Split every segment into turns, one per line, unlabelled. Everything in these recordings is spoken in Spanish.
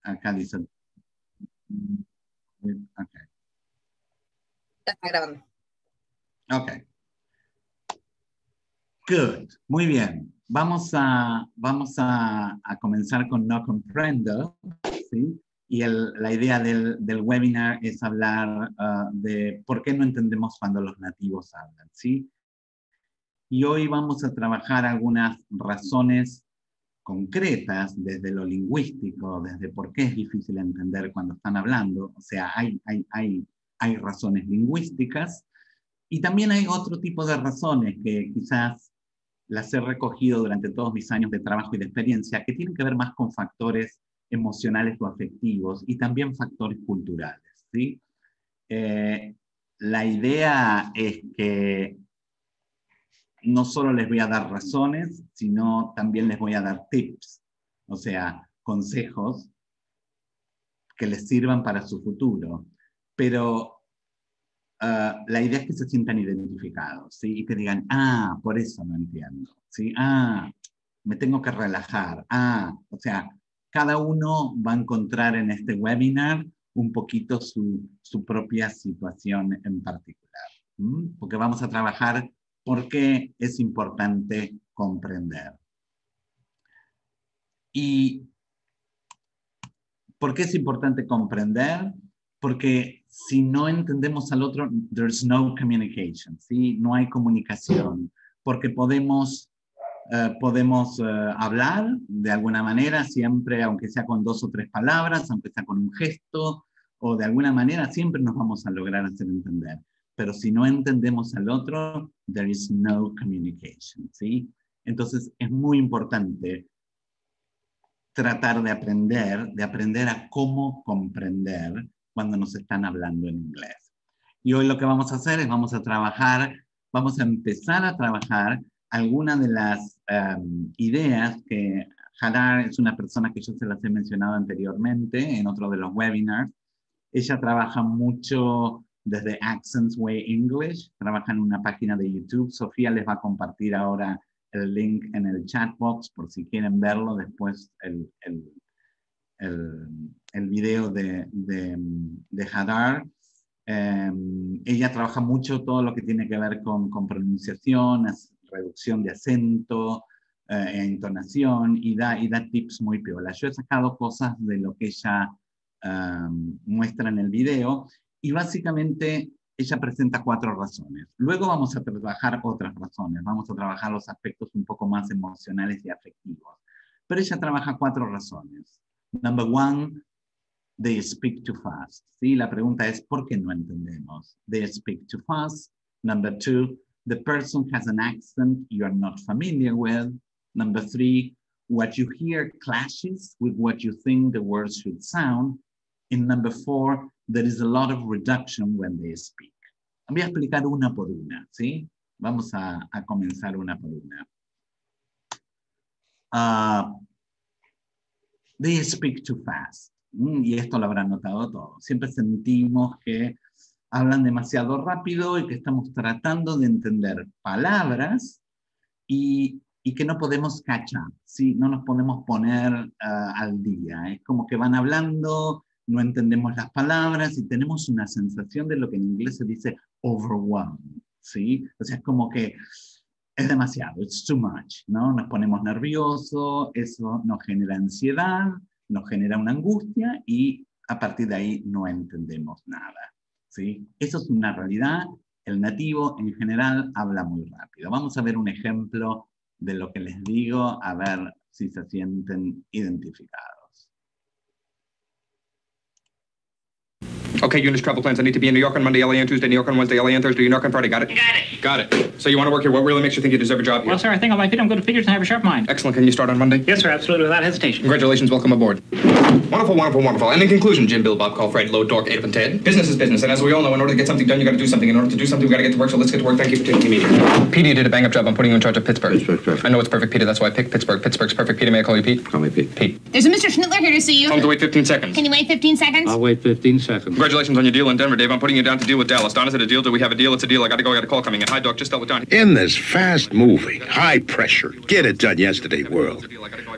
acá dice. Okay.
Está grabando.
Ok. Good. Muy bien. Vamos a comenzar con No Comprendo, ¿sí? Y la idea del webinar es hablar de por qué no entendemos cuando los nativos hablan, ¿sí? Y hoy vamos a trabajar algunas razones concretas desde lo lingüístico, desde por qué es difícil entender cuando están hablando. O sea, hay razones lingüísticas y también hay otro tipo de razones que quizás las he recogido durante todos mis años de trabajo y de experiencia, que tienen que ver más con factores emocionales o afectivos y también factores culturales, ¿sí? La idea es que no solo les voy a dar razones, sino también les voy a dar tips, o sea, consejos que les sirvan para su futuro. Pero la idea es que se sientan identificados, ¿sí? Y que digan, por eso no entiendo, ¿sí? Me tengo que relajar, o sea, cada uno va a encontrar en este webinar un poquito su propia situación en particular, porque vamos a trabajar por qué es importante comprender. ¿Y por qué es importante comprender? Porque si no entendemos al otro, there's no communication, ¿sí? No hay comunicación, porque podemos hablar de alguna manera, siempre, aunque sea con 2 o 3 palabras, aunque sea con un gesto, o de alguna manera, siempre nos vamos a lograr hacer entender. Pero si no entendemos al otro, there is no communication, ¿sí? Entonces, es muy importante tratar de aprender a cómo comprender cuando nos están hablando en inglés. Y hoy lo que vamos a hacer es vamos a empezar a trabajar algunas de las ideas que Hadar es una persona que yo se las he mencionado anteriormente en otro de los webinars. Ella trabaja mucho desde Accents Way English, trabaja en una página de YouTube. Sofía les va a compartir ahora el link en el chat box por si quieren verlo después el video de Hadar. Ella trabaja mucho todo lo que tiene que ver con pronunciación, reducción de acento, entonación y da tips muy piola. Yo he sacado cosas de lo que ella muestra en el video y básicamente ella presenta 4 razones. Luego vamos a trabajar otras razones, vamos a trabajar los aspectos un poco más emocionales y afectivos. Pero ella trabaja 4 razones. Number 1, they speak too fast. ¿Sí? La pregunta es, ¿por qué no entendemos? They speak too fast. Number 2, the person has an accent you are not familiar with. Number 3, what you hear clashes with what you think the words should sound. And number 4, there is a lot of reduction when they speak. Voy a explicar una por una, ¿sí? Vamos a comenzar una por una. They speak too fast. Y esto lo habrán notado todos. Siempre sentimos que hablan demasiado rápido y que estamos tratando de entender palabras y que no podemos catch up, ¿sí? No nos podemos poner al día. Es como que van hablando, no entendemos las palabras y tenemos una sensación de lo que en inglés se dice overwhelmed, ¿sí? O sea, es como que es demasiado, it's too much, ¿no? Nos ponemos nerviosos, eso nos genera ansiedad, nos genera una angustia y a partir de ahí no entendemos nada, ¿sí? Eso es una realidad. El nativo en general habla muy rápido. Vamos a ver un ejemplo de lo que les digo, a ver si se sienten identificados.
Okay, Eunice, travel plans. I need to be in New York on Monday, LA on Tuesday, New York on Wednesday, LA on Thursday, New York on Friday. Got it?
Got it.
Got it. So you want to work here. What really makes you think you deserve a job here?
Well, sir, I think on my feet I'm good at figures and I have a sharp mind.
Excellent. Can you start on Monday?
Yes, sir, absolutely, without hesitation.
Congratulations. Welcome aboard. Wonderful, wonderful, wonderful. And in conclusion, Jim, Bill, Bob, Call, Fred, Load, Dork, Ape, and Ted. Business is business. And as we all know, in order to get something done, you got to do something. In order to do something, we got to get to work. So let's get to work. Thank you for taking me meeting.
Petey, you did a bang-up job. I'm putting you in charge of Pittsburgh.
Pittsburgh, perfect.
I know it's perfect, Peter. That's why I picked Pittsburgh. Pittsburgh's perfect. Peter, may I call you Pete?
Call me Pete.
Pete.
There's a Mr. Schnittler here to see you.
Tell him to wait 15 seconds.
Can you wait 15 seconds?
I'll wait 15 seconds.
Congratulations on your deal in Denver, Dave. I'm putting you down to deal with Dallas. Don, is it a deal? Do we have a deal? It's a deal. I got to go. I got a call coming in. Hi, Doc. Just dealt with Don.
In this fast-moving, high-pressure, get-it-done-yesterday world,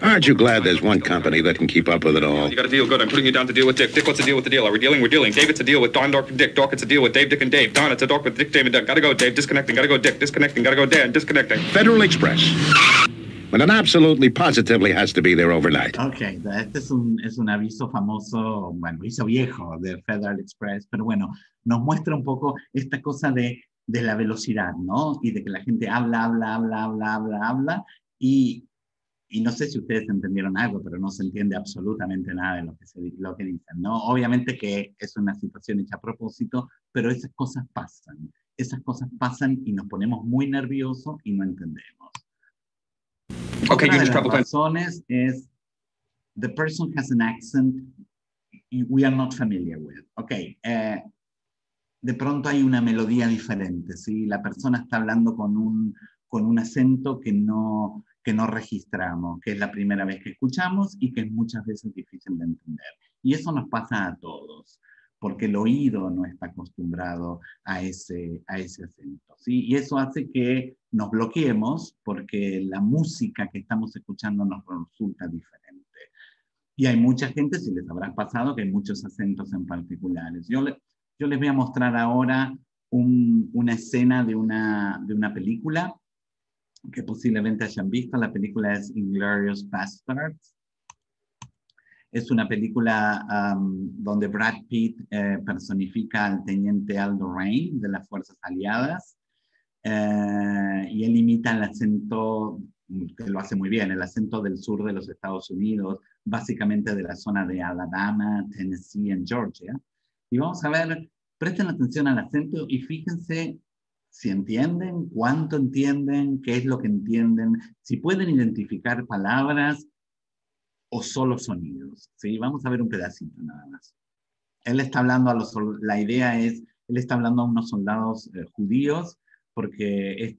aren't you glad there's one company that can keep up with it all? all.
You got a deal, good. I'm putting you down to deal with Dick. Dick, what's the deal with the deal? Are we dealing? We're dealing. Dave, it's a deal with Don, Dork, and Dick. Dork, it's a deal with Dave, Dick, and Dave. Don, it's a Dork with Dick, Dave, and Dick. Gotta go, Dave. Disconnecting. Gotta go, Dick. Disconnecting. Gotta go, Dan. Disconnecting.
Federal Express. But it absolutely, positively has to be there overnight.
Ok, este es un aviso famoso, bueno, aviso viejo de Federal Express, pero bueno, nos muestra un poco esta cosa de la velocidad, ¿no? Y de que la gente habla, y no sé si ustedes entendieron algo, pero no se entiende absolutamente nada de lo que dicen, ¿no? Obviamente que es una situación hecha a propósito, pero esas cosas pasan y nos ponemos muy nerviosos y no entendemos.
Okay,
Otra
give
de
us
las
travel time.
razones es the person has an accent we are not familiar with. Ok, de pronto hay una melodía diferente, ¿sí? La persona está hablando con un acento que no registramos, que es la primera vez que escuchamos y que es muchas veces difícil de entender. Y eso nos pasa a todos, porque el oído no está acostumbrado a ese acento, ¿sí? Y eso hace que nos bloqueemos porque la música que estamos escuchando nos resulta diferente. Y hay mucha gente, si les habrá pasado, que hay muchos acentos en particulares. Yo les voy a mostrar ahora una escena de una película que posiblemente hayan visto. La película es Inglourious Basterds. Es una película donde Brad Pitt personifica al teniente Aldo Raine de las Fuerzas Aliadas y él imita el acento, que lo hace muy bien, el acento del sur de los Estados Unidos, básicamente de la zona de Alabama, Tennessee y Georgia. Y vamos a ver, presten atención al acento y fíjense si entienden, cuánto entienden, qué es lo que entienden, si pueden identificar palabras o solo sonidos, ¿sí? Vamos a ver un pedacito nada más. Él está hablando la idea es, él está hablando a unos soldados judíos, porque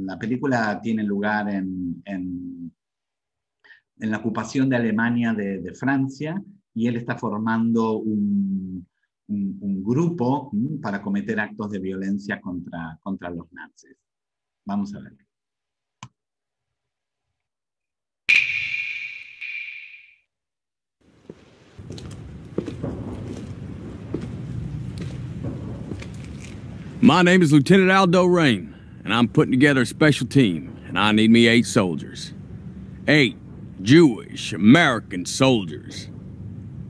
la película tiene lugar en la ocupación de Alemania de Francia, y él está formando un grupo para cometer actos de violencia contra los nazis. Vamos a ver.
My name is Lieutenant Aldo Raine, and I'm putting together a special team, and I need me 8 soldiers. 8 Jewish American soldiers.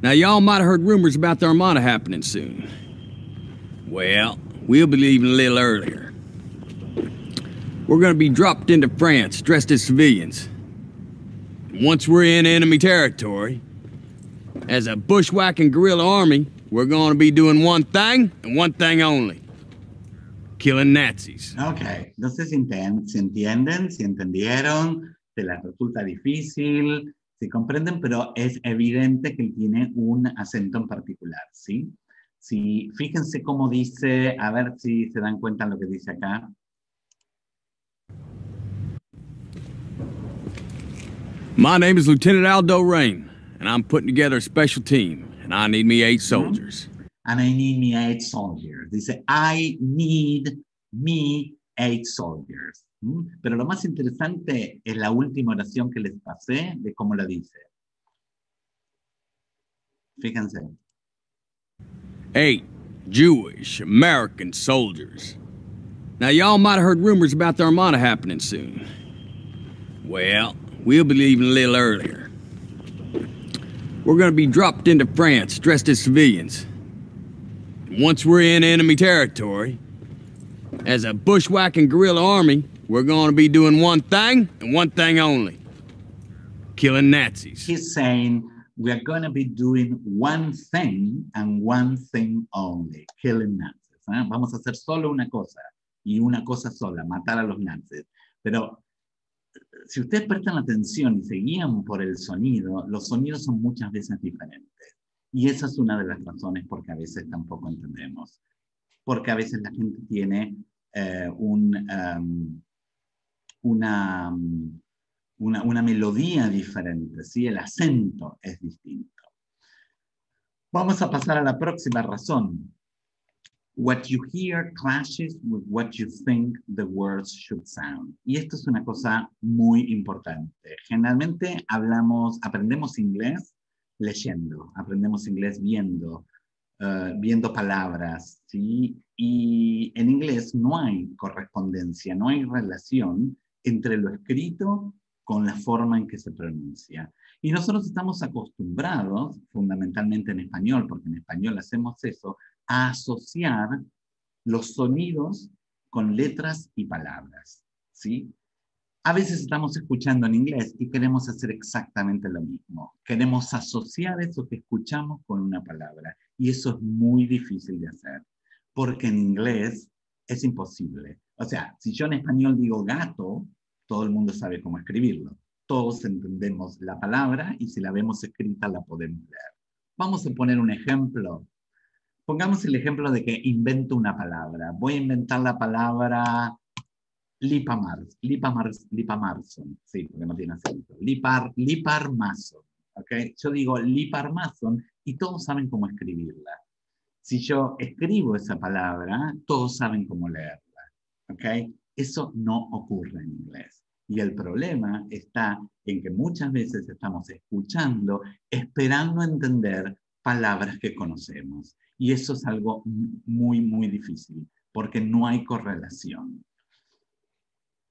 Now, y'all might have heard rumors about the Armada happening soon. Well, we'll be leaving a little earlier. We're gonna be dropped into France dressed as civilians. Once we're in enemy territory, as a bushwhacking guerrilla army, we're gonna be doing one thing and one thing only. Killing Nazis.
Ok, no sé si entienden, si entendieron, se les resulta difícil, si comprenden, pero es evidente que él tiene un acento en particular, ¿sí? Sí, fíjense cómo dice, a ver si se dan cuenta de lo que dice acá.
My name is Lieutenant Aldo Raine, and I'm putting together a special team, and I need me 8 soldiers.
And I need me 8 soldiers. Dice, I need me 8 soldiers. Pero lo más interesante es la última oración que les pasé de cómo la dice. Fíjense.
8 Jewish American soldiers. Now, y'all might have heard rumors about the Armada happening soon. Well, we'll be leaving a little earlier. We're gonna be dropped into France dressed as civilians. Once we're in enemy territory, as a bushwhacking guerrilla army, we're going to be doing one thing and one thing only. Killing Nazis.
He's saying, we are going to be doing one thing and one thing only. Killing Nazis. Vamos a hacer solo una cosa, y una cosa sola, matar a los nazis. Pero si ustedes prestan atención y se guían por el sonido, los sonidos son muchas veces diferentes. Y esa es una de las razones por que a veces tampoco entendemos. Porque a veces la gente tiene una melodía diferente, ¿sí? El acento es distinto. Vamos a pasar a la próxima razón. What you hear clashes with what you think the words should sound. Y esto es una cosa muy importante. Generalmente aprendemos inglés leyendo, aprendemos inglés viendo, viendo palabras, ¿sí? Y en inglés no hay correspondencia, no hay relación entre lo escrito con la forma en que se pronuncia. Y nosotros estamos acostumbrados, fundamentalmente en español, porque en español hacemos eso, a asociar los sonidos con letras y palabras, ¿sí? A veces estamos escuchando en inglés y queremos hacer exactamente lo mismo. Queremos asociar eso que escuchamos con una palabra. Y eso es muy difícil de hacer, porque en inglés es imposible. O sea, si yo en español digo gato, todo el mundo sabe cómo escribirlo. Todos entendemos la palabra y si la vemos escrita la podemos leer. Vamos a poner un ejemplo. Pongamos el ejemplo de que invento una palabra. Voy a inventar la palabra lipamarson, sí, porque no tiene acento. Liparmason, ¿ok? Yo digo liparmason y todos saben cómo escribirla. Si yo escribo esa palabra, todos saben cómo leerla, ¿ok? Eso no ocurre en inglés. Y el problema está en que muchas veces estamos escuchando, esperando entender palabras que conocemos. Y eso es algo muy, muy difícil, porque no hay correlación.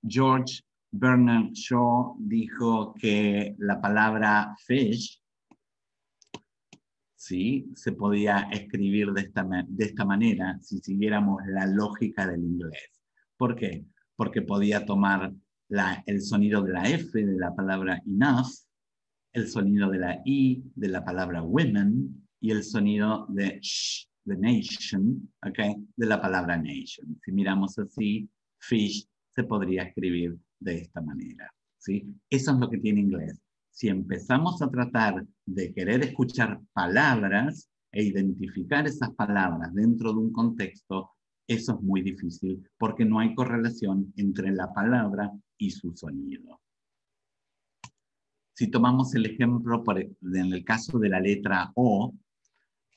George Bernard Shaw dijo que la palabra fish, ¿sí?, se podía escribir de esta manera si siguiéramos la lógica del inglés. ¿Por qué? Porque podía tomar el sonido de la F de la palabra enough, el sonido de la I de la palabra women y el sonido de sh, de nation, ¿okay?, de la palabra nation. Si miramos así, fish se podría escribir de esta manera, ¿sí? Eso es lo que tiene inglés. Si empezamos a tratar de querer escuchar palabras e identificar esas palabras dentro de un contexto, eso es muy difícil porque no hay correlación entre la palabra y su sonido. Si tomamos el ejemplo en el caso de la letra O,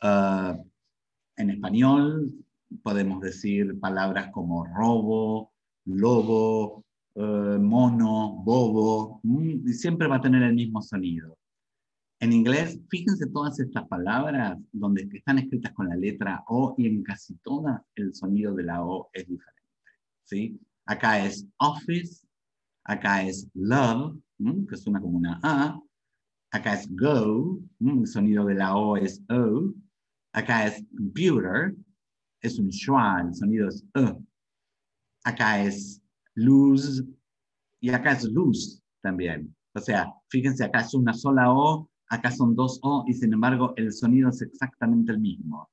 en español podemos decir palabras como robo, lobo, mono, bobo, y siempre va a tener el mismo sonido. En inglés, fíjense todas estas palabras donde están escritas con la letra O y en casi todas el sonido de la O es diferente, ¿sí? Acá es office, acá es love, que suena como una A, acá es go, el sonido de la O es O, acá es computer, es un schwa, el sonido es E. Acá es lose y acá es lose también. O sea, fíjense, acá es una sola O, acá son dos O y sin embargo el sonido es exactamente el mismo.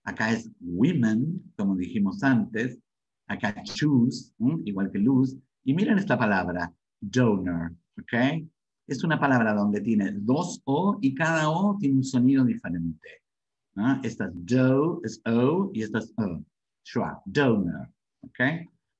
Acá es women, como dijimos antes. Acá choose, igual que lose. Y miren esta palabra, donor, ¿ok? Es una palabra donde tiene dos O y cada O tiene un sonido diferente. ¿No? Esta es do, es O, y esta es O. Schwa, donor, ¿ok?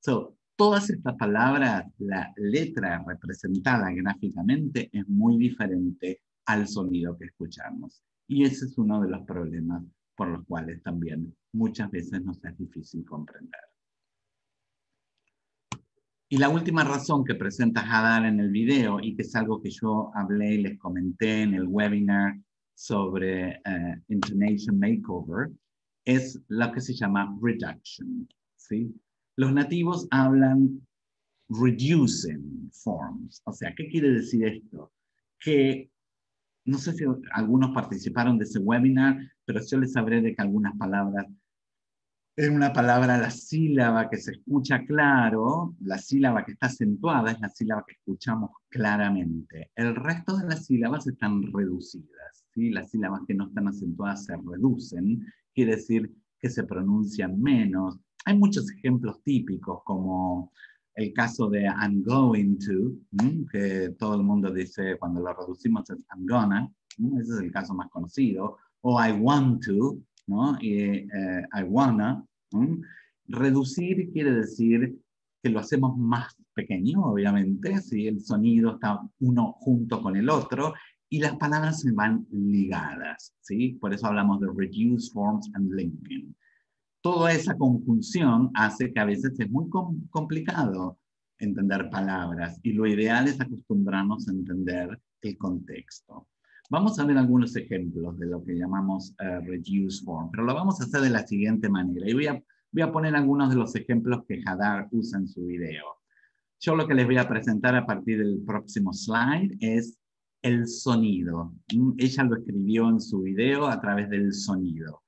So, todas estas palabras, la letra representada gráficamente es muy diferente al sonido que escuchamos. Y ese es uno de los problemas por los cuales también muchas veces nos es difícil comprender. Y la última razón que presenta Hadar en el video, y que es algo que yo hablé y les comenté en el webinar sobre Intonation Makeover, es lo que se llama reduction, ¿sí? Los nativos hablan reducing forms. O sea, ¿qué quiere decir esto? Que, no sé si algunos participaron de ese webinar, pero yo les sabré de que algunas palabras, en una palabra la sílaba que se escucha claro, la sílaba que está acentuada es la sílaba que escuchamos claramente. El resto de las sílabas están reducidas, ¿sí? Las sílabas que no están acentuadas se reducen, quiere decir que se pronuncian menos. Hay muchos ejemplos típicos, como el caso de I'm going to, que todo el mundo dice cuando lo reducimos es I'm gonna, ese es el caso más conocido, o I want to, ¿no? Y I wanna. Reducir quiere decir que lo hacemos más pequeño, obviamente, ¿sí? El sonido está uno junto con el otro y las palabras se van ligadas, ¿sí? Por eso hablamos de reduce forms and linking. Toda esa conjunción hace que a veces es muy complicado entender palabras y lo ideal es acostumbrarnos a entender el contexto. Vamos a ver algunos ejemplos de lo que llamamos reduced form, pero lo vamos a hacer de la siguiente manera. Y voy a poner algunos de los ejemplos que Hadar usa en su video. Yo lo que les voy a presentar a partir del próximo slide es el sonido. Ella lo escribió en su video a través del sonido.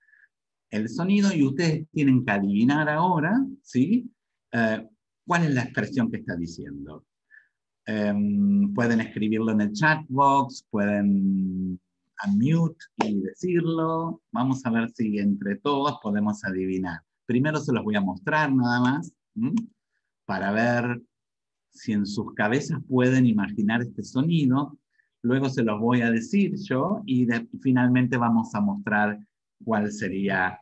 El sonido, y ustedes tienen que adivinar ahora, ¿sí? ¿Cuál es la expresión que está diciendo? Pueden escribirlo en el chat box, pueden unmute y decirlo. Vamos a ver si entre todos podemos adivinar. Primero se los voy a mostrar nada más, para ver si en sus cabezas pueden imaginar este sonido. Luego se los voy a decir yo y finalmente vamos a mostrar cuál sería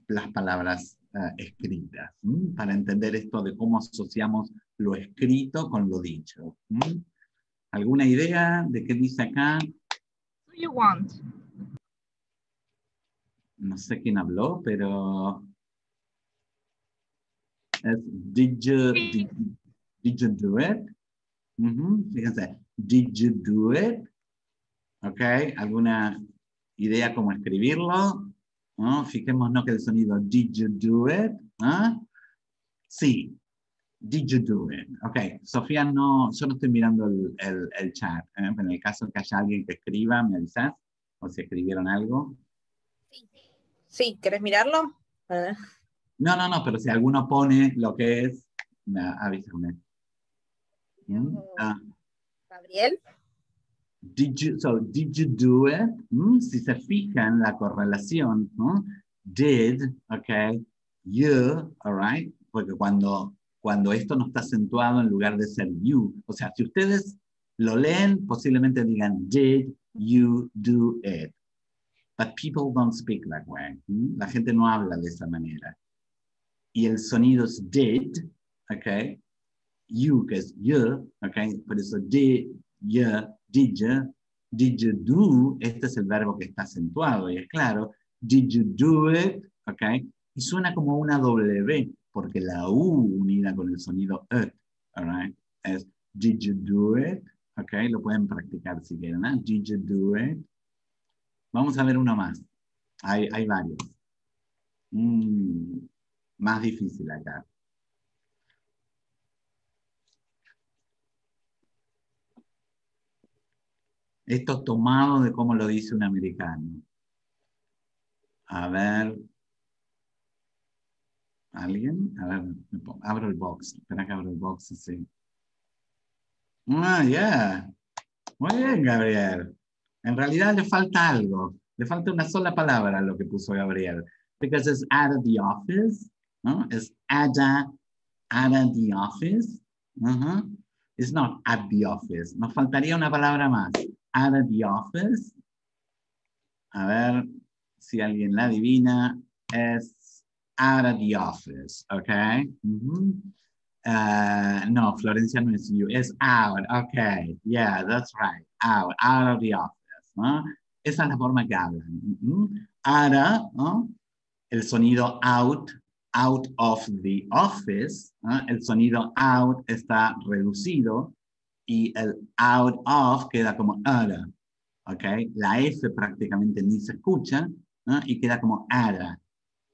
las palabras escritas, para entender esto de cómo asociamos lo escrito con lo dicho. ¿Alguna idea de qué dice acá?
Do you want?
No sé quién habló, pero es did you do it? Fíjense, did you do it? ¿Ok? ¿Alguna idea cómo escribirlo? ¿No? Fijémonos que el sonido did you do it? Sí. Did you do it? Ok, Sofía, no, yo no estoy mirando el chat. En el caso que haya alguien que escriba, ¿me avisas? O si escribieron algo.
Sí, ¿querés mirarlo?
No, pero si alguno pone lo que es, avísame.
Gabriel.
Did you do it? Si se fijan la correlación, ¿no? Did, ok, you, all right, porque cuando esto no está acentuado en lugar de ser you, o sea, si ustedes lo leen, posiblemente digan, did you do it? But people don't speak that way. La gente no habla de esa manera. Y el sonido es did, ok, you, que es you, ok, por eso did you do, este es el verbo que está acentuado, y es claro, did you do it, ok, y suena como una W, porque la U unida con el sonido it, alright, es did you do it, ok, lo pueden practicar si quieren, ¿no? Did you do it. Vamos a ver uno más, hay varios. Más difícil acá. Esto es tomado de cómo lo dice un americano. A ver. ¿Alguien? A ver, abro el box. Espera que abro el box así. Yeah. Muy bien, Gabriel. En realidad le falta algo. Le falta una sola palabra a lo que puso Gabriel. Because it's out of the office. ¿No? Es out of the office. It's not at the office. Nos faltaría una palabra más. Out of the office. A ver si alguien la adivina. Es out of the office, ¿ok? No, Florencia no es you, es out, ok. Yeah, that's right, out of the office, ¿no? Esa es la forma que hablan. Out, ¿no? El sonido out of the office, ¿no? El sonido out está reducido y el out of queda como ara, ¿ok? La F prácticamente ni se escucha, ¿no? Y queda como ara.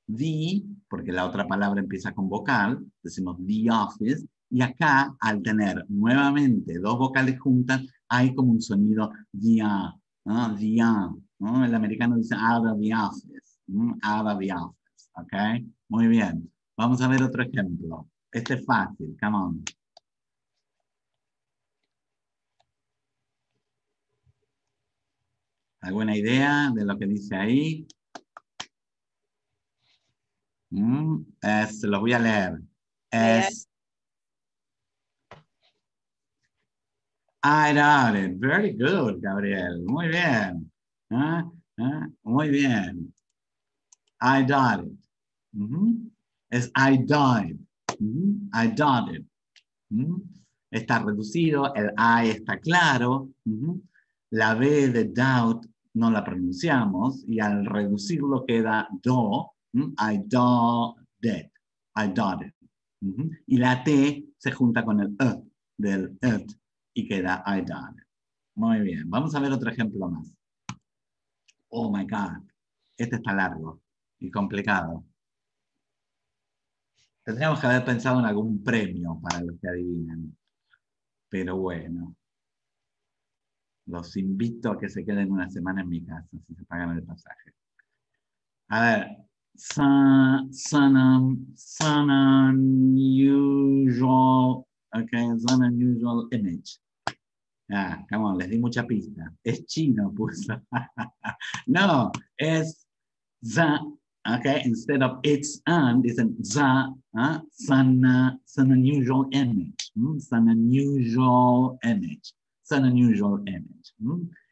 The, porque la otra palabra empieza con vocal, decimos the office, y acá, al tener nuevamente dos vocales juntas, hay como un sonido the, ¿no? The, ¿no? El americano dice out of the office, out of the office, ¿ok? Muy bien. Vamos a ver otro ejemplo. Este es fácil, come on. ¿Alguna idea de lo que dice ahí? Se los voy a leer. Es I doubt it. Very good, Gabriel. Muy bien. Muy bien. I doubt it. Es I died. I doubt it. Está reducido, el I está claro. La B de doubt no la pronunciamos y al reducirlo queda do. I doubt it. I doubt it. Y la T se junta con el del it y queda I doubt it. Muy bien. Vamos a ver otro ejemplo más. Oh my God. Este está largo y complicado. Tendríamos que haber pensado en algún premio para los que adivinan. Pero bueno. Los invito a que se queden una semana en mi casa si se pagan el pasaje. A ver. Some unusual, okay, some unusual image. Ah, come on, les di mucha pista. Es chino, puso. No, es the, okay, instead of it's and, dicen the, some unusual image. Some unusual image. Some unusual image.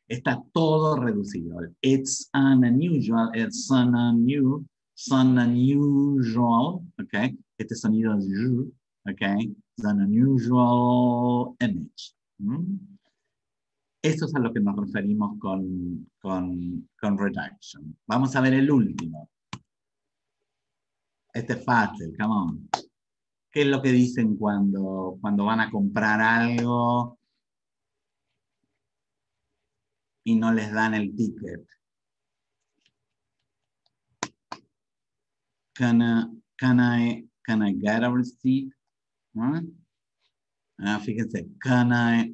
Está todo reducido. It's an unusual, it's some unusual, okay. Este sonido es you, okay. Some unusual image. Eso es a lo que nos referimos con reduction. Vamos a ver el último. Este es fácil, come on. ¿Qué es lo que dicen cuando van a comprar algo y no les dan el ticket? Can I get a receipt? ¿Ah? Fíjense, can I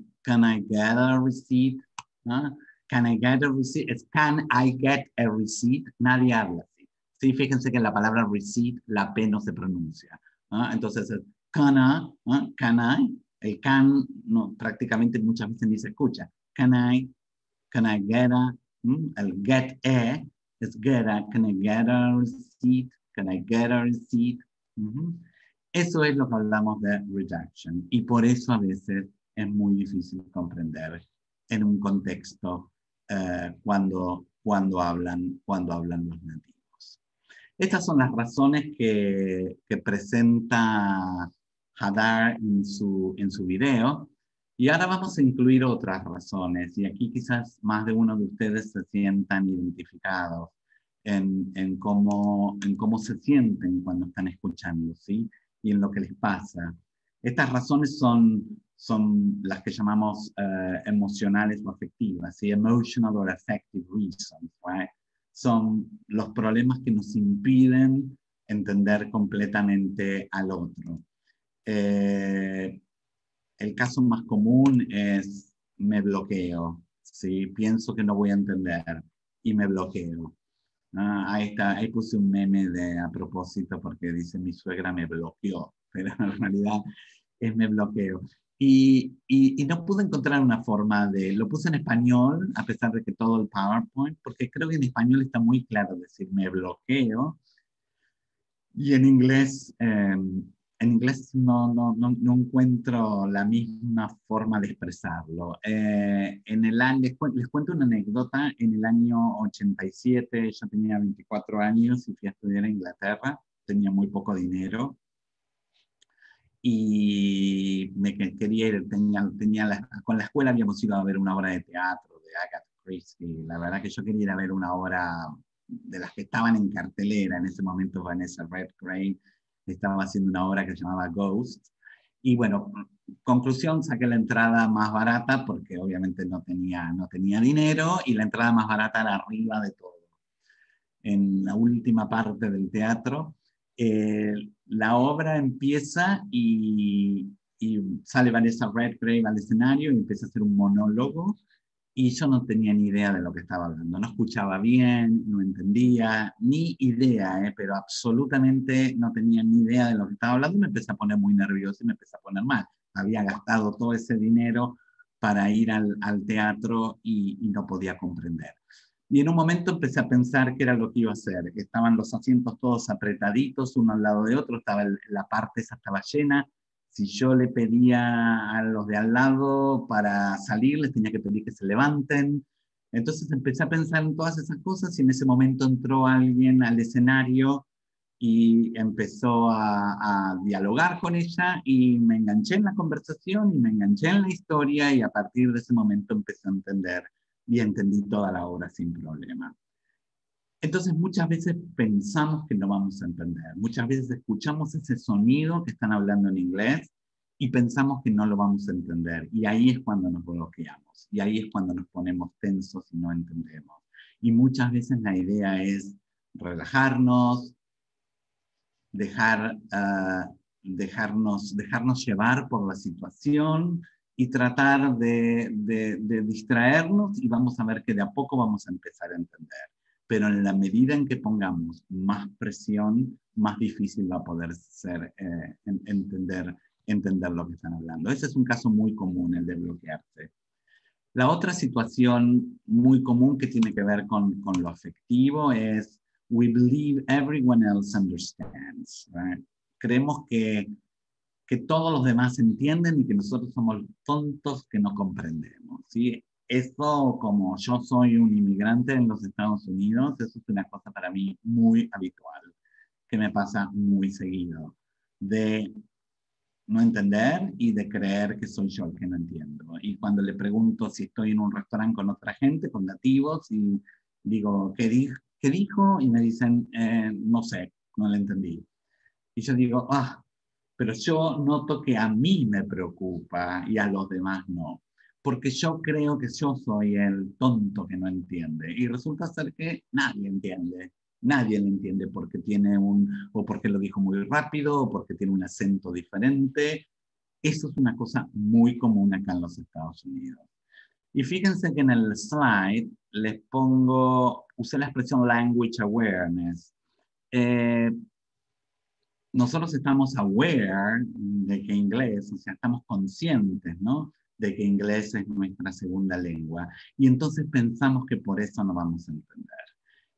get a receipt? Can I get a receipt? Es can I get a receipt? Nadie habla así. Sí, fíjense que la palabra receipt, la P no se pronuncia. Entonces, can I, el can no, prácticamente muchas veces ni se escucha. Can I get a, el get a, es get a, can I get a receipt? Can I get a receipt? Eso es lo que hablamos de reduction. Y por eso a veces es muy difícil comprender en un contexto cuando hablan los nativos. Estas son las razones que presenta Hadar en su video. Y ahora vamos a incluir otras razones. Y aquí quizás más de uno de ustedes se sientan identificados en cómo se sienten cuando están escuchando, ¿sí? Y en lo que les pasa. Estas razones son las que llamamos emocionales o afectivas, ¿sí? Emotional or affective reasons, right? Son los problemas que nos impiden entender completamente al otro. El caso más común es me bloqueo, ¿sí? Pienso que no voy a entender y me bloqueo. Ahí puse un meme a propósito porque dice mi suegra me bloqueó, pero en realidad es me bloqueo. Y no pude encontrar una forma lo puse en español, a pesar de que todo el PowerPoint, porque creo que en español está muy claro decir me bloqueo, y en inglés no encuentro la misma forma de expresarlo. Les cuento una anécdota. En el año 87, yo tenía 24 años y fui a estudiar a Inglaterra. Tenía muy poco dinero. Y me quería ir, con la escuela habíamos ido a ver una obra de teatro de Agatha Christie. La verdad que yo quería ir a ver una obra de las que estaban en cartelera. En ese momento Vanessa Redgrave estaba haciendo una obra que se llamaba Ghost. Y bueno, conclusión, saqué la entrada más barata porque obviamente no tenía dinero, y la entrada más barata era arriba de todo. En la última parte del teatro, la obra empieza y sale Vanessa Redgrave al escenario y empieza a hacer un monólogo, y yo no tenía ni idea de lo que estaba hablando. No escuchaba bien, no entendía, ni idea, pero absolutamente no tenía ni idea de lo que estaba hablando. Me empecé a poner muy nervioso y me empecé a poner mal. Había gastado todo ese dinero para ir al teatro y no podía comprender. Y en un momento empecé a pensar qué era lo que iba a hacer. Estaban los asientos todos apretaditos, uno al lado de otro, la parte esa estaba llena. Si yo le pedía a los de al lado para salir, les tenía que pedir que se levanten. Entonces empecé a pensar en todas esas cosas, y en ese momento entró alguien al escenario y empezó a dialogar con ella, y me enganché en la conversación y me enganché en la historia, y a partir de ese momento empecé a entender y entendí toda la obra sin problema. Entonces muchas veces pensamos que no vamos a entender. Muchas veces escuchamos ese sonido que están hablando en inglés y pensamos que no lo vamos a entender. Y ahí es cuando nos bloqueamos. Y ahí es cuando nos ponemos tensos y no entendemos. Y muchas veces la idea es relajarnos, dejarnos llevar por la situación y tratar de distraernos, y vamos a ver que de a poco vamos a empezar a entender. Pero en la medida en que pongamos más presión, más difícil va a poder ser entender lo que están hablando. Ese es un caso muy común, el de bloquearse. La otra situación muy común que tiene que ver con lo afectivo es we believe everyone else understands. Right? Creemos que todos los demás entienden y que nosotros somos tontos que no comprendemos. ¿Sí? Eso, como yo soy un inmigrante en los Estados Unidos, eso es una cosa para mí muy habitual, que me pasa muy seguido, de no entender y de creer que soy yo el que no entiendo. Y cuando le pregunto si estoy en un restaurante con otra gente, con nativos, y digo, ¿qué dijo? Y me dicen, no sé, no le entendí. Y yo digo, pero yo noto que a mí me preocupa y a los demás no, porque yo creo que yo soy el tonto que no entiende. Y resulta ser que nadie entiende. Nadie le entiende porque o porque lo dijo muy rápido, o porque tiene un acento diferente. Eso es una cosa muy común acá en los Estados Unidos. Y fíjense que en el slide les usé la expresión language awareness. Nosotros estamos aware de que inglés, o sea, estamos conscientes, ¿no?, de que inglés es nuestra segunda lengua. Y entonces pensamos que por eso no vamos a entender.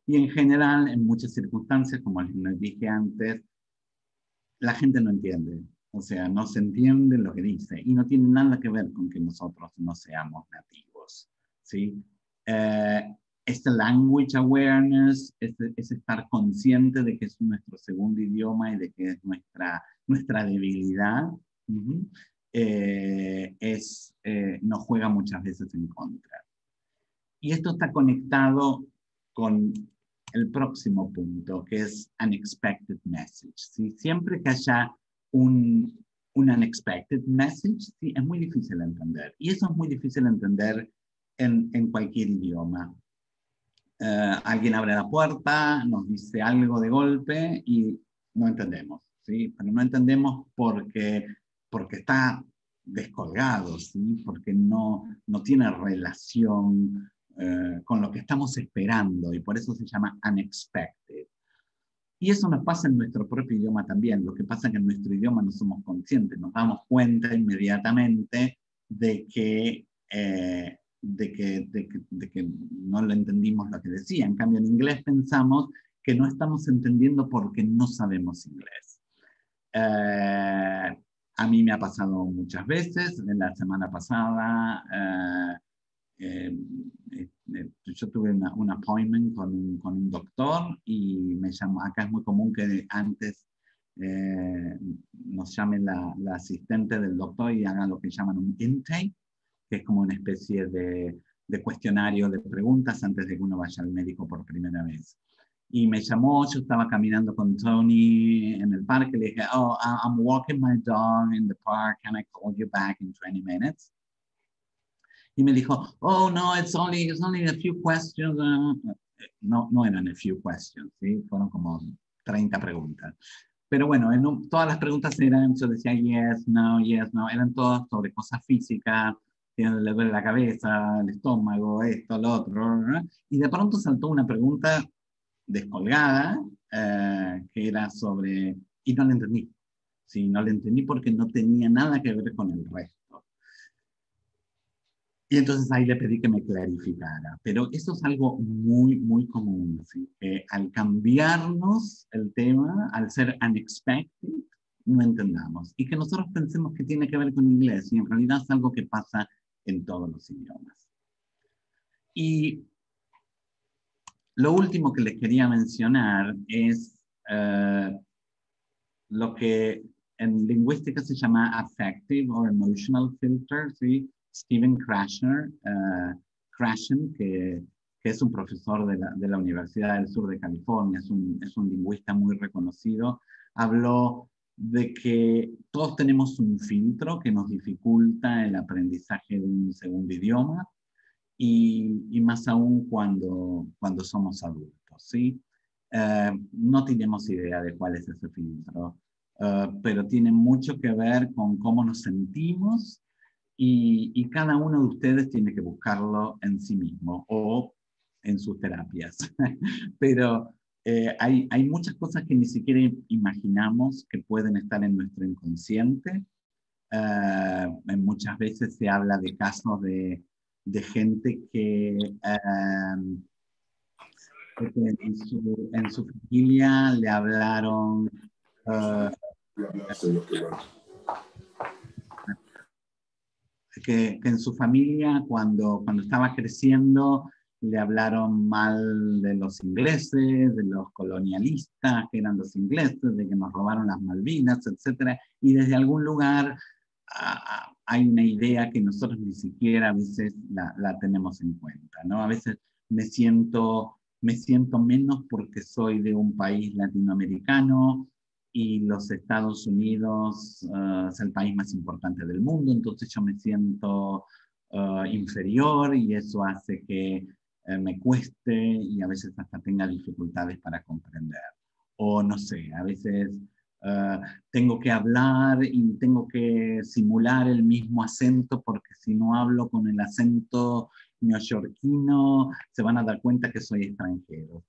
Y en general, en muchas circunstancias, como les dije antes, la gente no entiende. O sea, no se entiende lo que dice. Y no tiene nada que ver con que nosotros no seamos nativos. ¿Sí? Este language awareness es estar consciente de que es nuestro segundo idioma y de que es nuestra debilidad. Nos juega muchas veces en contra. Y esto está conectado con el próximo punto, que es unexpected message. ¿Sí? Siempre que haya un unexpected message, ¿sí?, es muy difícil de entender. Y eso es muy difícil de entender en cualquier idioma. Alguien abre la puerta, nos dice algo de golpe y no entendemos. ¿Sí? Pero no entendemos porque está descolgado, ¿sí? Porque no tiene relación con lo que estamos esperando, y por eso se llama unexpected. Y eso nos pasa en nuestro propio idioma también. Lo que pasa es que en nuestro idioma no somos conscientes, nos damos cuenta inmediatamente de que no lo entendimos lo que decía. En cambio, en inglés pensamos que no estamos entendiendo porque no sabemos inglés. A mí me ha pasado muchas veces. En la semana pasada yo tuve un appointment con un doctor y me llamó. Acá es muy común que antes nos llame la asistente del doctor y haga lo que llaman un intake, que es como una especie de cuestionario de preguntas antes de que uno vaya al médico por primera vez. Y me llamó, yo estaba caminando con Tony en el parque, le dije, I'm walking my dog in the park, can I call you back in 20 minutes? Y me dijo, oh, no, it's only a few questions. No eran a few questions, ¿sí? Fueron como 30 preguntas. Pero bueno, todas las preguntas eran, yo decía yes, no, eran todas sobre cosas físicas, le duele la cabeza, el estómago, esto, lo otro, ¿no? Y de pronto saltó una pregunta descolgada, que era sobre, y no la entendí. Sí, no la entendí porque no tenía nada que ver con el resto. Y entonces ahí le pedí que me clarificara. Pero eso es algo muy, muy común, ¿sí? Al cambiarnos el tema, al ser unexpected, no entendamos. Y que nosotros pensemos que tiene que ver con inglés, y en realidad es algo que pasa en todos los idiomas. Y lo último que les quería mencionar es lo que en lingüística se llama affective or emotional filter, ¿sí? Steven Krashen, que es un profesor de la Universidad del Sur de California, es un lingüista muy reconocido, habló de que todos tenemos un filtro que nos dificulta el aprendizaje de un segundo idioma y más aún cuando somos adultos, ¿sí? No tenemos idea de cuál es ese filtro, pero tiene mucho que ver con cómo nos sentimos y cada uno de ustedes tiene que buscarlo en sí mismo o en sus terapias. Pero hay muchas cosas que ni siquiera imaginamos que pueden estar en nuestro inconsciente. Muchas veces se habla de casos de gente que en su familia le hablaron que en su familia cuando estaba creciendo le hablaron mal de los ingleses, de los colonialistas que eran los ingleses, de que nos robaron las Malvinas, etc. Y desde algún lugar hay una idea que nosotros ni siquiera a veces la tenemos en cuenta, ¿no? A veces me siento menos porque soy de un país latinoamericano y los Estados Unidos es el país más importante del mundo, entonces yo me siento inferior y eso hace que me cueste y a veces hasta tenga dificultades para comprender. O no sé, a veces tengo que hablar y tengo que simular el mismo acento porque si no hablo con el acento neoyorquino se van a dar cuenta que soy extranjero.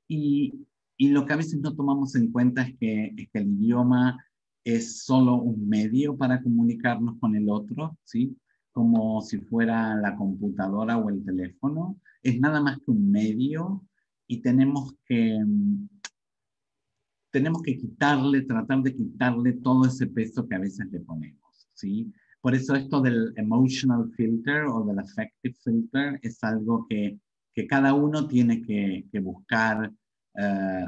Y lo que a veces no tomamos en cuenta es que el idioma es solo un medio para comunicarnos con el otro, ¿sí? Como si fuera la computadora o el teléfono. Es nada más que un medio y tenemos que tratar de quitarle todo ese peso que a veces le ponemos, ¿sí? Por eso esto del emotional filter o del affective filter es algo que cada uno tiene que buscar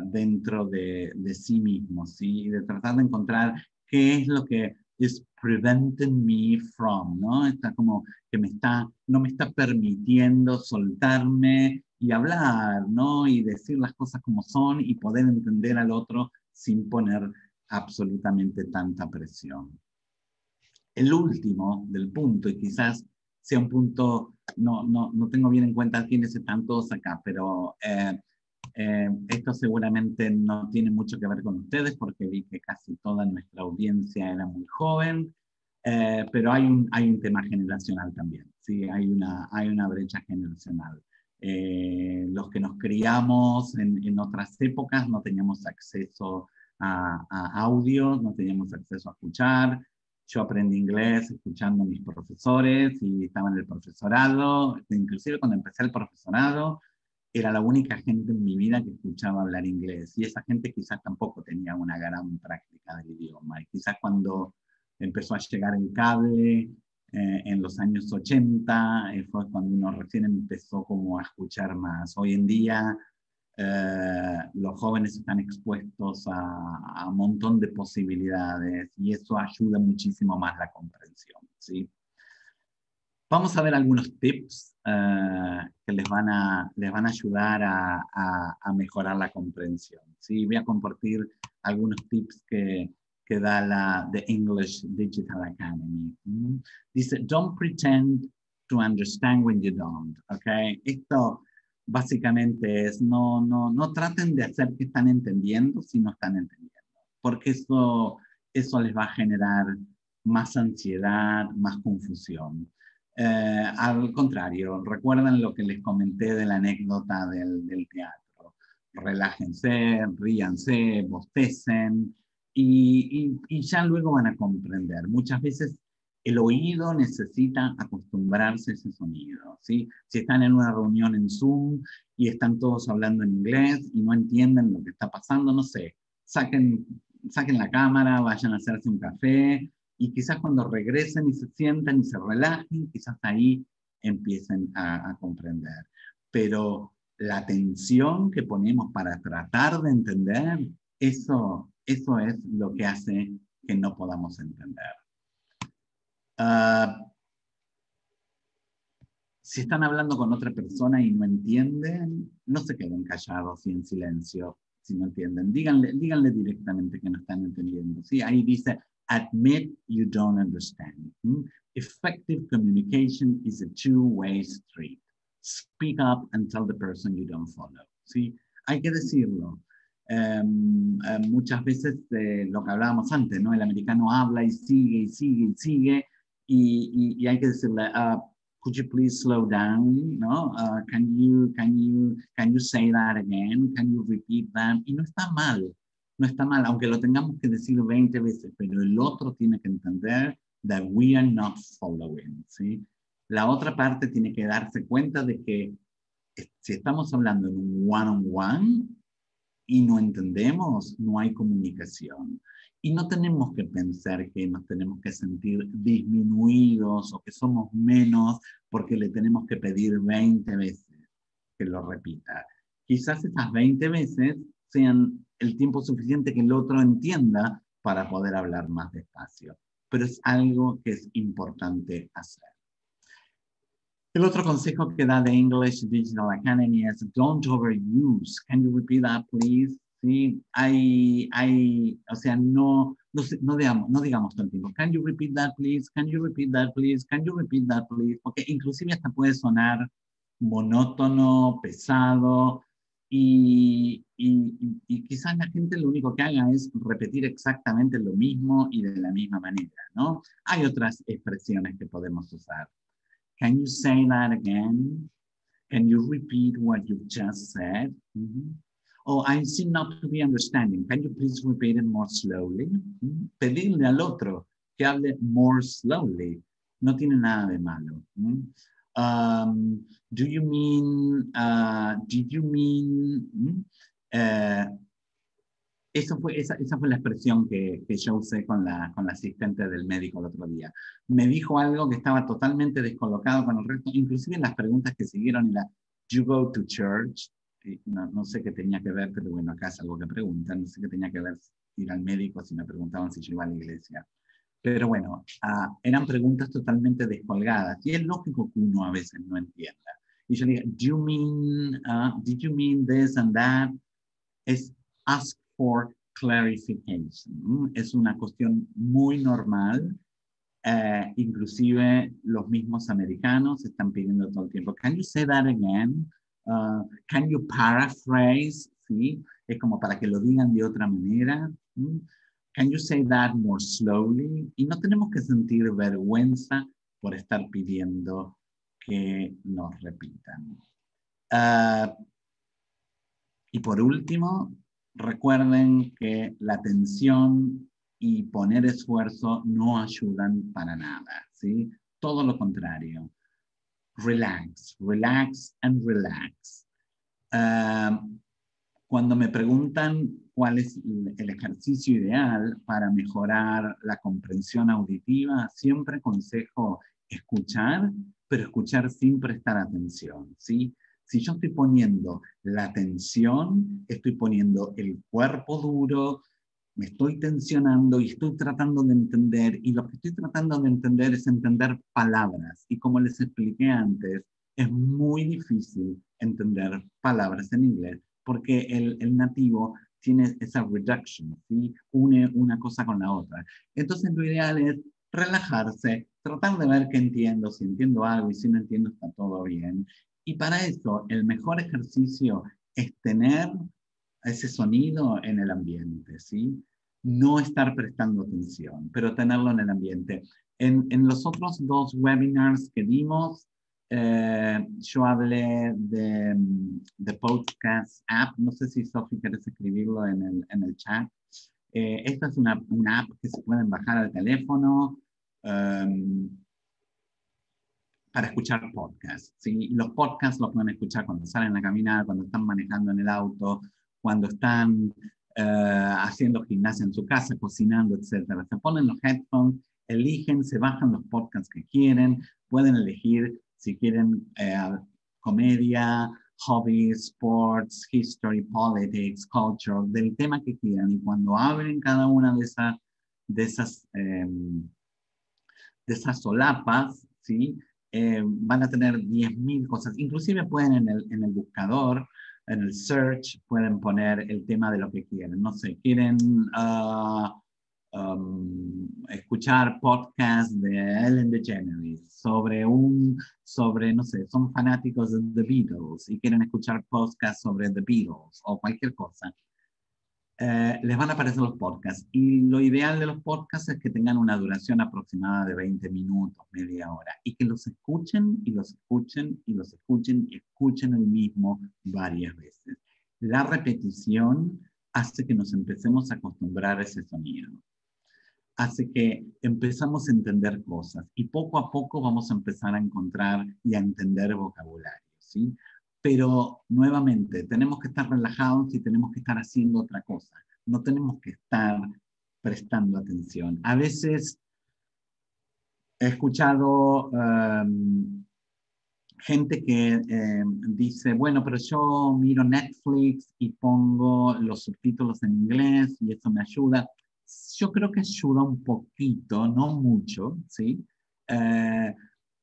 dentro de sí mismo, ¿sí? Y de tratar de encontrar qué es lo que is preventing me from, ¿no? Está como que no me está permitiendo soltarme y hablar, ¿no? Y decir las cosas como son y poder entender al otro sin poner absolutamente tanta presión. El último del punto, y quizás sea un punto, no tengo bien en cuenta quiénes están todos acá, pero esto seguramente no tiene mucho que ver con ustedes porque vi que casi toda nuestra audiencia era muy joven, pero hay un tema generacional también, ¿sí? Hay una brecha generacional. Los que nos criamos en otras épocas no teníamos acceso a audio, no teníamos acceso a escuchar. Yo aprendí inglés escuchando a mis profesores y estaba en el profesorado, inclusive cuando empecé el profesorado, era la única gente en mi vida que escuchaba hablar inglés y esa gente quizás tampoco tenía una gran práctica del idioma y quizás cuando empezó a llegar el cable en los años 80 fue cuando uno recién empezó como a escuchar más. Hoy en día los jóvenes están expuestos a un montón de posibilidades y eso ayuda muchísimo más la comprensión, ¿sí? Vamos a ver algunos tips que les van a ayudar a mejorar la comprensión, ¿sí? Voy a compartir algunos tips que da la The English Digital Academy. Dice, don't pretend to understand when you don't, ¿ok? Esto básicamente es, no traten de hacer que están entendiendo si no están entendiendo, porque eso les va a generar más ansiedad, más confusión. Al contrario, recuerden lo que les comenté de la anécdota del teatro. Relájense, ríanse, bostecen y ya luego van a comprender. Muchas veces el oído necesita acostumbrarse a ese sonido, ¿sí? Si están en una reunión en Zoom y están todos hablando en inglés y no entienden lo que está pasando, no sé, saquen la cámara, vayan a hacerse un café y quizás cuando regresen y se sientan y se relajen, quizás ahí empiecen a comprender. Pero la atención que ponemos para tratar de entender, eso es lo que hace que no podamos entender. Si están hablando con otra persona y no entienden, no se queden callados y en silencio. si no entienden. Díganle directamente que no están entendiendo. ¿Sí? Ahí dice, admit you don't understand. Effective communication is a two-way street. Speak up and tell the person you don't follow. ¿Sí? Hay que decirlo. Muchas veces lo que hablábamos antes, ¿no? El americano habla y sigue y sigue y sigue y hay que decirle, could you please slow down? ¿No? Can you say that again? Can you repeat that? Y no está mal, aunque lo tengamos que decir 20 veces, pero el otro tiene que entender that we are not following, ¿sí? La otra parte tiene que darse cuenta de que si estamos hablando en un one-on-one y no entendemos, no hay comunicación. Y no tenemos que pensar que nos tenemos que sentir disminuidos o que somos menos porque le tenemos que pedir 20 veces que lo repita. Quizás esas 20 veces sean el tiempo suficiente que el otro entienda para poder hablar más despacio. Pero es algo que es importante hacer. El otro consejo que da The English Digital Academy es don't overuse. Can you repeat that, please? Sí, o sea, no digamos todo el tiempo. Can you repeat that, please? Can you repeat that, please? Can you repeat that, please? Porque inclusive hasta puede sonar monótono, pesado, y quizás la gente lo único que haga es repetir exactamente lo mismo y de la misma manera, ¿no? Hay otras expresiones que podemos usar. Can you say that again? Can you repeat what you just said? Oh, I seem not to be understanding. Can you please repeat it more slowly? Pedirle al otro que hable more slowly. No tiene nada de malo. Do you mean, did you mean, esa fue la expresión que yo usé con la asistente del médico el otro día. Me dijo algo que estaba totalmente descolocado con el resto, inclusive en las preguntas que siguieron, y you go to church? No sé qué tenía que ver, pero bueno, acá es algo que preguntan, no sé qué tenía que ver ir al médico si me preguntaban si yo iba a la iglesia. Pero bueno, eran preguntas totalmente descolgadas, y es lógico que uno a veces no entienda. Y yo le digo, did you mean this and that? Es ask for clarification. Es una cuestión muy normal. Inclusive los mismos americanos están pidiendo todo el tiempo. Can you say that again? Can you paraphrase? ¿Sí? Es como para que lo digan de otra manera. Can you say that more slowly? Y no tenemos que sentir vergüenza por estar pidiendo que nos repitan. Y por último, recuerden que la atención y poner esfuerzo no ayudan para nada, ¿sí? Todo lo contrario. Relax, relax and relax. Cuando me preguntan cuál es el ejercicio ideal para mejorar la comprensión auditiva, siempre aconsejo escuchar, pero escuchar sin prestar atención, ¿sí? Si yo estoy poniendo la atención, estoy poniendo el cuerpo duro, me estoy tensionando y estoy tratando de entender, y lo que estoy tratando de entender es entender palabras. Y como les expliqué antes, es muy difícil entender palabras en inglés, porque el nativo tiene esa reduction, ¿sí? Une una cosa con la otra. Entonces lo ideal es relajarse, tratar de ver qué entiendo, si entiendo algo y si no entiendo está todo bien. Y para eso el mejor ejercicio es tener ese sonido en el ambiente, ¿sí? No estar prestando atención, pero tenerlo en el ambiente. En los otros dos webinars que dimos, yo hablé de podcast app. No sé si Sophie querés escribirlo en el chat. Esta es una app que se pueden bajar al teléfono para escuchar podcasts, ¿sí? Los podcasts los pueden escuchar cuando salen a caminar, cuando están manejando en el auto, cuando están haciendo gimnasia en su casa, cocinando, etc. Se ponen los headphones, eligen, se bajan los podcasts que quieren, pueden elegir si quieren comedia, hobbies, sports, history, politics, culture, del tema que quieran. Y cuando abren cada una de esas solapas, ¿sí? Van a tener 10.000 cosas. Inclusive pueden en el buscador en el search pueden poner el tema de lo que quieren. No sé, quieren escuchar podcast de Ellen DeGeneres sobre, no sé, son fanáticos de The Beatles y quieren escuchar podcast sobre The Beatles o cualquier cosa. Les van a aparecer los podcasts. Y lo ideal de los podcasts es que tengan una duración aproximada de 20 minutos, media hora, y que los escuchen y los escuchen y los escuchen y escuchen el mismo varias veces. La repetición hace que nos empecemos a acostumbrar a ese sonido. Hace que empezamos a entender cosas y poco a poco vamos a empezar a encontrar y a entender vocabulario, ¿sí? Pero nuevamente, tenemos que estar relajados y tenemos que estar haciendo otra cosa. No tenemos que estar prestando atención. A veces he escuchado gente que dice, bueno, pero yo miro Netflix y pongo los subtítulos en inglés y eso me ayuda. Yo creo que ayuda un poquito, no mucho, ¿sí?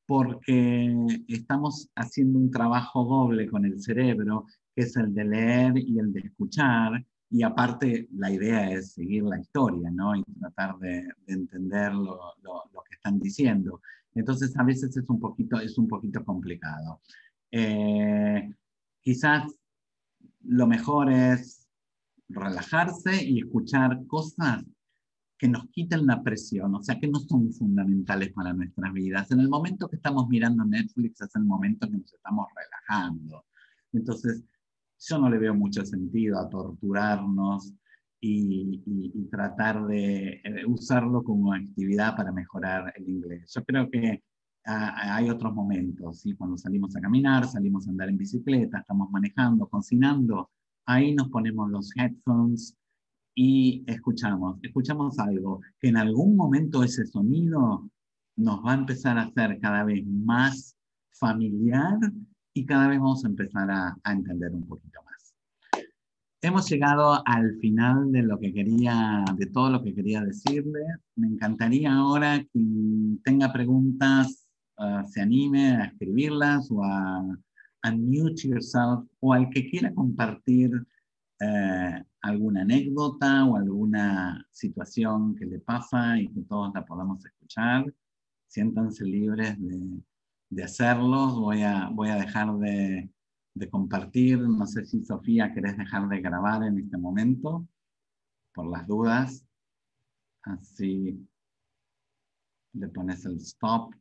Porque estamos haciendo un trabajo doble con el cerebro, que es el de leer y el de escuchar, y aparte la idea es seguir la historia, ¿no? Y tratar de entender lo que están diciendo. Entonces a veces es un poquito complicado. Quizás lo mejor es relajarse y escuchar cosas que nos quiten la presión, o sea, que no son fundamentales para nuestras vidas. En el momento que estamos mirando Netflix es el momento que nos estamos relajando. Entonces, yo no le veo mucho sentido a torturarnos y tratar de usarlo como actividad para mejorar el inglés. Yo creo que hay otros momentos, ¿sí? Cuando salimos a caminar, salimos a andar en bicicleta, estamos manejando, cocinando, ahí nos ponemos los headphones y escuchamos algo que en algún momento ese sonido nos va a empezar a hacer cada vez más familiar y cada vez vamos a empezar a entender un poquito más. Hemos llegado al final de todo lo que quería decirles. Me encantaría ahora que quien tenga preguntas se anime a escribirlas o a unmute yourself, o al que quiera compartir alguna anécdota o alguna situación que le pasa y que todos la podamos escuchar. Siéntanse libres de hacerlos. Voy a dejar de compartir. No sé si Sofía querés dejar de grabar en este momento, por las dudas. Así le pones el stop.